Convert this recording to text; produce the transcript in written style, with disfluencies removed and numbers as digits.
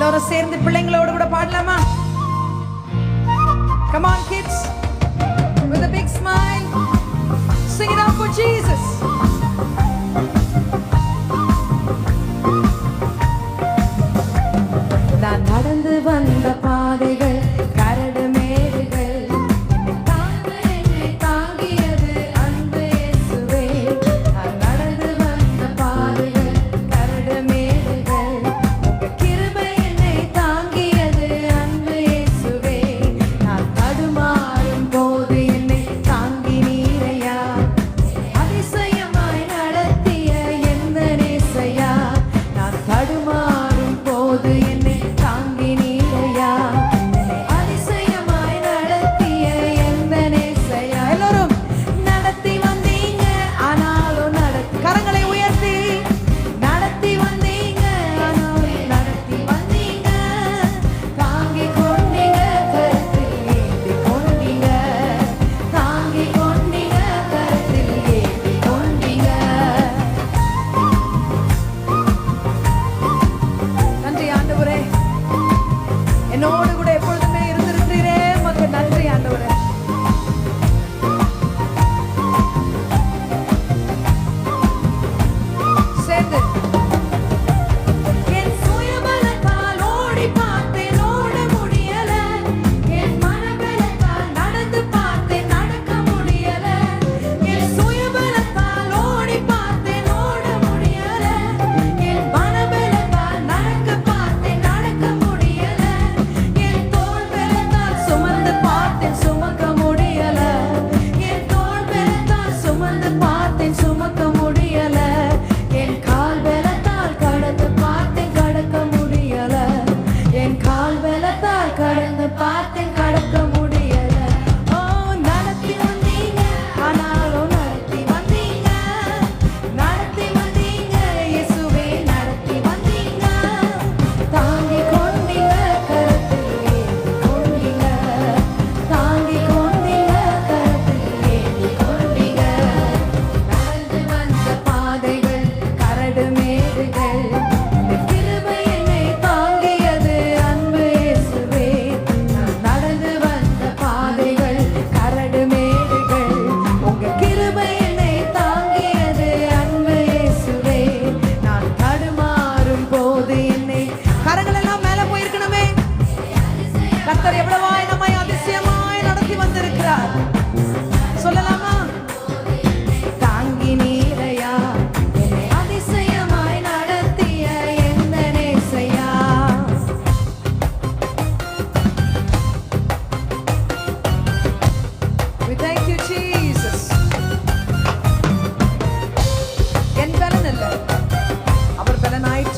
எல்லாரும் சேர்ந்து பிள்ளைங்களோட கூட பாடலாமா? Come on kids, with a big smile, sing it out for Jesus. நான் நடந்து வந்த பாதைகள் கரடு மேடுகள், என்னை தாங்கியது அன்பு இயேசுவே. நான் நடந்து வந்த பாதைகள் கரடு மேடுகள், உங்க கிருபை என்னை தாங்கியது அன்பு இயேசுவே. நான் தடுமாறும் போது என்னை தாங்கினீரையா, அதிசயமாய் நடத்திய எந்த நேசையா. நான் தடுமாறும் போது என்னை தாங்கினீரையா, அதிசயமாய் நடத்திய எந்த நேசையா. எல்லோரும் நடத்தி வந்தீங்க ஆனாலும் நடத்தி, கரங்களை உயர்த்தி நடத்தி வந்தீங்க ஆனாலும் நடத்தி வந்தீங்க. தாங்கி கொண்டீங்க கருத்தில் ஏந்தி கொண்டீங்க, தாங்கி கொண்டீங்க கருத்தில் ஏந்தி கொண்டீங்க. நன்றி ஆண்டவரே, என்னோடு கூட எப்பொழுதுமே இருந்திருக்கிறீரே, உமக்கு நன்றி ஆண்டவரே. சேர்ந்து என் சுயபலத்தால் ஓடி பார்த்தேன், ஓட முடியல. என் மனபலத்தால் நடந்து பார்த்தேன், நடக்க முடியல. என் சுயபலத்தால் ஓடி பார்த்தேன், ஓட முடியல. என் மனபலத்தால் நடக்க பார்த்தேன், நடக்க முடியல. என் தோள் பலத்தால் சுமந்து பார்த்தேன், சுமக்க முடியல. என் தோள் பலத்தால் சுமந்து பார்த்தேன், சுமக்க முடியல. என் கால் பலத்தால் கடந்து பார்த்தேன், கடக்க முடியல. என் கால் பலத்தால் கடந்து பார்த்தேன், கடக்க முடியல. ஓ நடத்தி வந்தீங்க ஆனாலும் நடத்தி வந்தீங்க, நடத்தி வந்தீங்க இயேசுவே, நடத்தி வந்தீங்க. தாங்கி கொண்டீங்க கருத்தில் ஏந்தி கொண்டீங்க, தாங்கி கொண்டீங்க கருத்தில் ஏந்தி கொண்டீங்க. நடந்து வந்த பாதைகள் கரடு மேடுகள், இந்த கிருபை என்னை தாங்கியது அன்பு இயேசுவே. நான் நடந்து வந்த பாதைகள் கரடு மேடுகள், உங்க கிருபை என்னை தாங்கியது அன்பு இயேசுவே. நான் தடுமாறும் போது என்னை, கரங்கள் எல்லாம் மேல போயிருக்கணுமே. கர்த்தர் எவ்வளவாய் நம்மை அதிசயமாய் நடத்தி வந்திருக்கிறார் சொல்லலாமா? தாங்கி நீரையா, என்னை அதிசயமாய் நடத்திய எந்த Nesiah. We thank you Jesus. என் பலன் அல்ல, அவர் பலனாயிற்று.